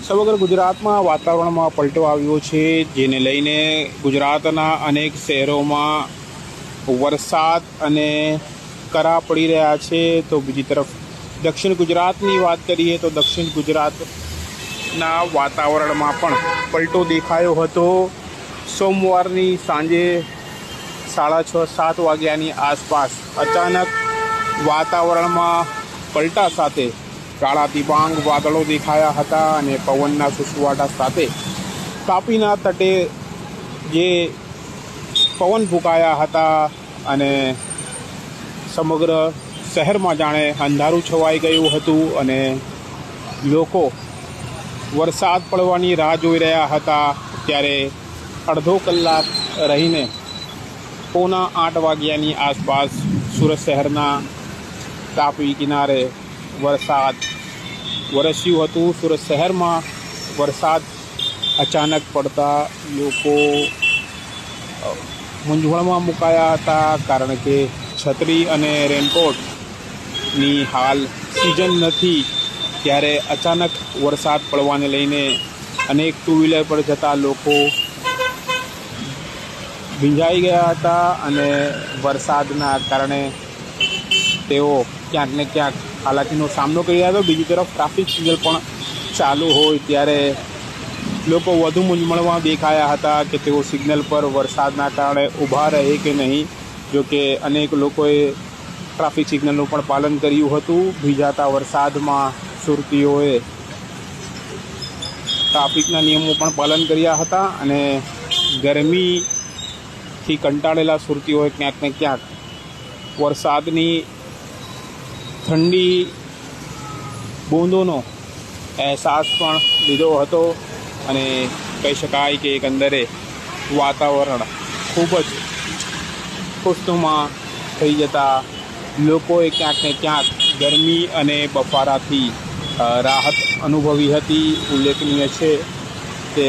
સમગ્ર ગુજરાતમાં વાતાવરણમાં પલટો આવ્યો છે, જેને લઈને ગુજરાતના અનેક શહેરોમાં વરસાદ અને કરા પડી રહ્યા છે. તો બીજી તરફ દક્ષિણ ગુજરાતની વાત કરીએ તો દક્ષિણ ગુજરાતના વાતાવરણમાં પણ પલટો દેખાયો હતો. સોમવારની સાંજે 6:30-7 વાગ્યાની આસપાસ અચાનક વાતાવરણમાં પલટા સાથે કાળા ડિબાંગ વાદળો દેખાયા હતા અને પવનના સુસવાટા સાથે તાપીના તટે જે પવન ફૂંકાયા હતા અને સમગ્ર શહેરમાં જાણે અંધારું છવાઈ ગયું હતું અને લોકો વરસાદ પડવાની રાહ જોઈ રહ્યા હતા. ત્યારે અડધો કલાક રહીને 7:45 વાગ્યાની આસપાસ સુરત શહેરના તાપી કિનારે વરસાદ વરસ્યું હતું. સુરત શહેરમાં વરસાદ અચાનક પડતા લોકો મૂંઝવણમાં મુકાયા હતા, કારણ કે છત્રી અને રેનકોટની હાલ સિઝન નથી. ત્યારે અચાનક વરસાદ પડવાને લઈને અનેક ટુ વ્હીલર પર જતા લોકો ભીંજાઈ ગયા હતા અને વરસાદના કારણે તેઓ ક્યાંક ને ક્યાંક હાલાકીનો સામનો કરી રહ્યા હતો. બીજી તરફ ટ્રાફિક સિગ્નલ પણ ચાલુ હોય ત્યારે લોકો વધુ મૂંઝવણમાં દેખાયા હતા કે તેઓ સિગ્નલ પર વરસાદના કારણે ઊભા રહે કે નહીં. જોકે અનેક લોકોએ ટ્રાફિક સિગ્નલનું પણ પાલન કર્યું હતું. ભીંજાતા વરસાદમાં સુરતીઓએ ટ્રાફિકના નિયમો પણ પાલન કર્યા હતા અને ગરમીથી કંટાળેલા સુરતીઓએ ક્યાંક ને ક્યાંક વરસાદની ઠંડી બૂંદોનો અહેસાસ પણ લીધો હતો અને કહી શકાય કે એકંદરે વાતાવરણ ખૂબ જ ખુશનુમા થઈ જતા લોકોએ ક્યાંક ને ક્યાંક ગરમી અને બફારાથી રાહત અનુભવી હતી. ઉલ્લેખનીય છે કે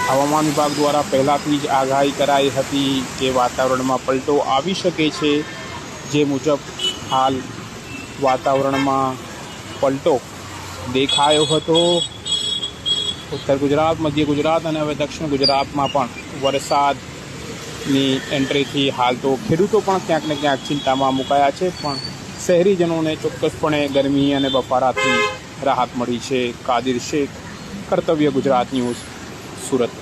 હવામાન વિભાગ દ્વારા પહેલાંથી જ આગાહી કરાઈ હતી કે વાતાવરણમાં પલટો આવી શકે છે. જે મુજબ હાલ વાતાવરણમાં પલટો દેખાયો હતો. ઉત્તર ગુજરાત, મધ્ય ગુજરાત અને હવે દક્ષિણ ગુજરાતમાં પણ વરસાદની એન્ટ્રીથી હાલ તો ખેડૂતો પણ ક્યાંક ને ક્યાંક ચિંતામાં મુકાયા છે, પણ શહેરીજનોને ચોક્કસપણે ગરમી અને બફારાથી રાહત મળી છે. કાદિર શેખ, કર્તવ્ય ગુજરાત ન્યૂઝ, સુરત.